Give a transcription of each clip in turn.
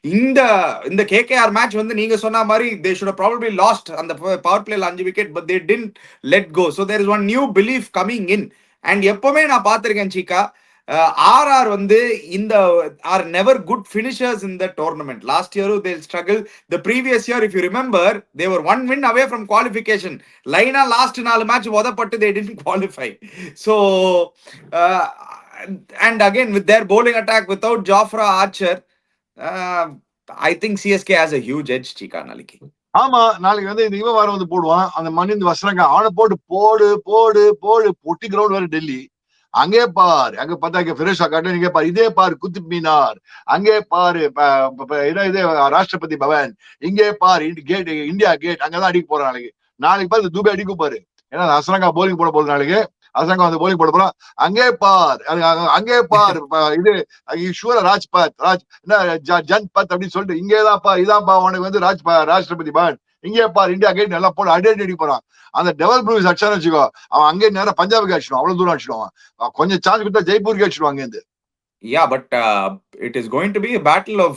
இந்த இந்த KKR match வந்து நீங்க சொன்ன மாதிரி தே ஷுட் ப்ராபபிலி லாஸ்ட் அந்த பவர் பிளேல 5 wicket, but they didn't let go. So there is one new belief coming in. And எப்பவுமே நான் பார்த்திருக்கேன் சீக்கா, ஆர்ஆர் வந்து இந்த are never good finishers in the tournament. Last இயரும் they struggle. The previous year if you remember they were 1 win away from qualification. லைனா last 4 match உதப்பட்டு they didn't qualify. So and again with there bowling attack without Jofra Archer, I think CSK has a huge edge சீக்கா நாளைக்கு. ஆமா, நாளைக்கு வந்து இந்த வாரம் வந்து போடுவான் அந்த மணிந்து வசனங்க அவனை போட்டு போடு போடு போடு பொட்டி கிரவுண்ட் வேற டெல்லி. அங்கே பாரு, அங்க பார்த்தா இங்க ஃபிரோஷா காட்டு, இங்கே பாரு, இதே பாரு குத்துப் மீனார், அங்கே பாரு இதே ராஷ்டிரபதி பவன், இங்கே பாரு கேட், இந்தியா கேட், அங்கதான் அடிக்க போறான் நாளைக்கு. நாளைக்கு பாரு துபை அடிக்க பாரு, ஏன்னா ஹசரங்கா போலிங் போட போகுது நாளைக்கு. ஹசரங்கா வந்து போலிங் போட போறான். அங்கே பார், அங்கே பார் இது ஈஸ்வர ராஜ்பத் ஜன்பத் அப்படின்னு சொல்லிட்டு இங்கேதான்ப்பா இதான்ப்பா உனக்கு வந்து ராஷ்டிரபதி பவன், இங்கே பார் இந்தியா கேட் நல்லா போட அடி போறான். அந்த டெவல் ப்ரூவிஸ் அடிச்சான்னு வச்சுக்கோ, அவன் அங்கே நேரம் பஞ்சாபுக்கு அடிச்சிடுவான், அவ்வளவு தூரம் அடிச்சிடுவான். கொஞ்சம் சான்ஸ் கொடுத்தா ஜெய்ப்பூருக்கு அடிச்சிடுவாங்க அங்கேருந்து. Yeah, but it is going to be a battle of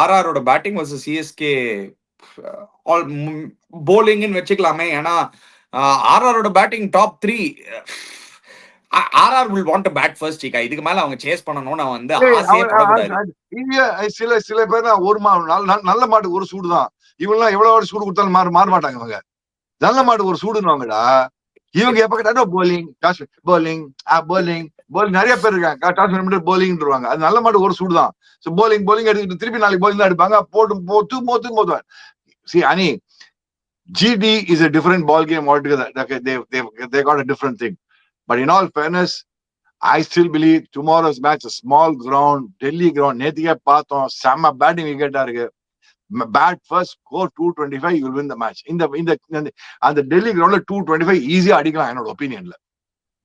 RR ஓட batting versus CSK all bowling in வச்சுக்கலாமே. ஏன்னா RR ஓட batting top 3. RR will want to bat first சீக்கா. இதுக்கு மேல அவங்க சேஸ் பண்ணணும்னு வந்து ஆசையே படக்கூடாது. சில பேர் ஒரு நல்ல மாட்டுக்கு ஒரு சூடு தான். இவங்க எவ்வளவு சூடு கொடுத்தாலும் மாற மாட்டாங்க. இவங்க நல்ல மாட்டுக்கு ஒரு சூடுன்னுவாங்கடா. இவங்க எப்ப கேட்டாலும் போலிங் போலிங் போலிங் போலிங் நிறைய பேர் இருக்காங்க. டாஸ் போலிங்வாங்க. அது நல்ல மாட்டுக்கு ஒரு சூடு தான். போலிங் எடுத்துட்டு திருப்பி நாளைக்கு போலிங் தான் எடுப்பாங்க. போட்டு see Ani, GD is a different ball game altogether. They got a different thing. But in all fairness, I still believe tomorrow's match a small ground, Delhi ground. நேத்திக்கே பார்த்தோம், செம்ம பேட்டிங் விக்கெட்டா இருக்கு. Bat first, score 225, you will win the match. இந்த அந்த டெல்லி கிரவுண்ட்ல 225 ஈஸியா அடிக்கலாம் என்னோட ஒப்பீனியன்ல.